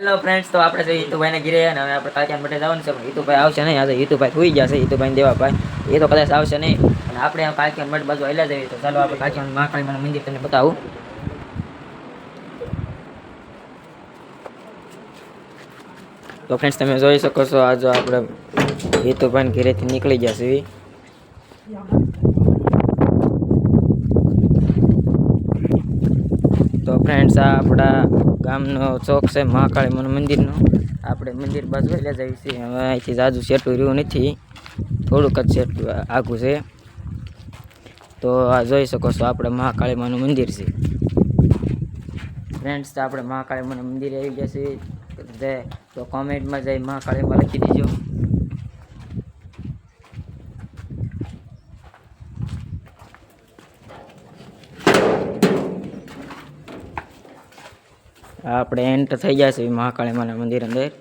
Hello friends, તો આપણે હિતુભાઈ ને ઘીરે અને હવે આપણે કાંકિયા માટે જવાનું છે. પણ હિતુભાઈ આવશે નહીં. આજે હિતુભાઈ સુઈ ગયા છે. હિતુભાઈ દેવાભાઈ એ તો કદાચ આવશે નહીં. અને આપણે કાંકિયા મઠ બાજુ હેલા જઈએ. તો ચાલો આપણે કાંકિયા મહાકાળી મંદિર તમને બતાવું. તો ફ્રેન્ડ્સ, તમે જોઈ શકો છો આજે આપણે હિતુભાઈ ઘીરેથી નીકળી ગયા છે. તો ફ્રેન્ડ્સ, આ આપણા ગામનો ચોક છે મહાકાળી મંદિરનો. આપણે મંદિર બાજુ એટલે જઈએ છીએ. હવે અહીંથી જાજુ સેટું રહ્યું નથી, થોડુંક જ સેટું આઘું છે. તો આ જોઈ શકો છો આપણે મહાકાળી માનું મંદિર છે. ફ્રેન્ડ્સ, આપણે મહાકાળી માનું મંદિર આવી ગયા છે. તો કોમેન્ટમાં જઈ મહાકાળીમાં લખી દીજો. આપણે એન્ટર થઈ ગયા છે મહાકાળી માના મંદિર અંદર.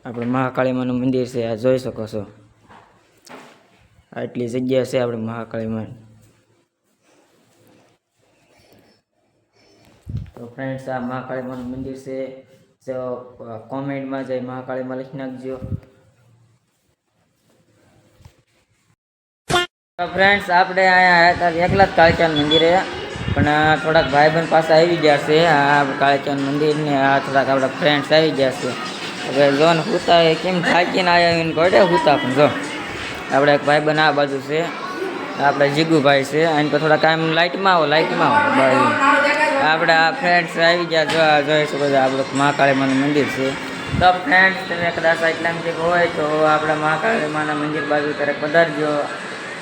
આપણે મહાકાળી માનું મંદિર છે, આ જોઈ શકો છો. આટલી જગ્યા છે આપણે મહાકાળી માં. તો ફ્રેન્ડ્સ, આ મહાકાળી માનું મંદિર છે. જો કોમેન્ટમાં જઈ મહાકાળીમાં લખી નાખજો. ફ્રેન્ડ્સ, આપણે અહીંયા એકલા જ કાળિયા મંદિરે, પણ થોડાક ભાઈબંધ પાસે આવી ગયા છે. આ કાળિયા મંદિર ને આ થોડાક આપણા ફ્રેન્ડ્સ આવી ગયા છે. હવે જોન હુતા કેમ થાકીને આવ્યા ઘોડે હુતા. પણ જો આપણે એક ભાઈબંધ આ બાજુ છે, આપણે જીગુભાઈ છે. અને તો થોડા કામ લાઇટમાં આવો. આપણે આ ફ્રેન્ડ્સ આવી ગયા. જોઈ શકો છો આપણું મહાકાળી માનું મંદિર છે. તો ફ્રેન્ડ્સ, તમે કદાચ એટલામાં હોય તો આપણા મહાકાળી માના મંદિર બાજુ ક્યારેક પધારજો.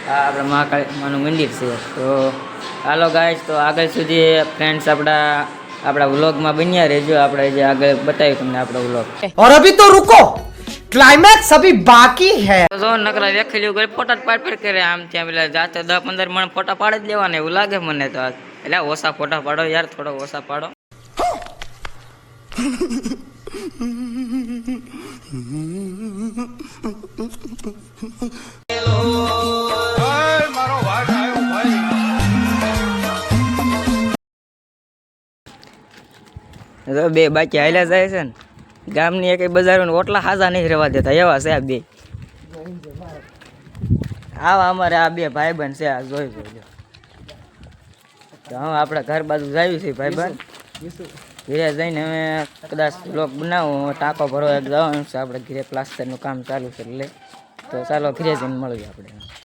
આ આપણા મહાકાળી માનું મંદિર છે. તો હાલો ગાઈસ, તો આગળ સુધી ફ્રેન્ડ્સ આપણા વ્લોગમાં બન્યા રહેજો. આપણે જે આગળ બતાવ્યું તમને આપણો વ્લોગ. और अभी तो रुको, क्लाइमैक्स अभी बाकी है. તો નકરા વેખેલ્યું ગઈ ફોટા પાડ કરે આમ ત્યાં પેલા જાતે 10-15 મણ ફોટા પાડી જ લેવાના એવું લાગે મને તો. એટલે ઓછા ફોટા પાડો યાર, થોડો ઓછા પાડો. બે બાકી હાલ્યા જાય છે ને ગામની એક બજારો ઓટલા હાજા નહીં રહેવા દેતા એવા છે આ બે. આવા અમારે આ બે ભાઈબંધ છે. આ જોઈ જોજો. તો હવે આપણે ઘર બાજુ જાવી છે ભાઈબંધ. ઘરે જઈને હવે કદાચ બ્લોગ બનાવું, ટાંકો ભરવા જવાનું છે. આપણે ઘરે પ્લાસ્ટરનું કામ ચાલુ છે એટલે. તો ચાલો ઘરે જઈને મળીએ આપણે.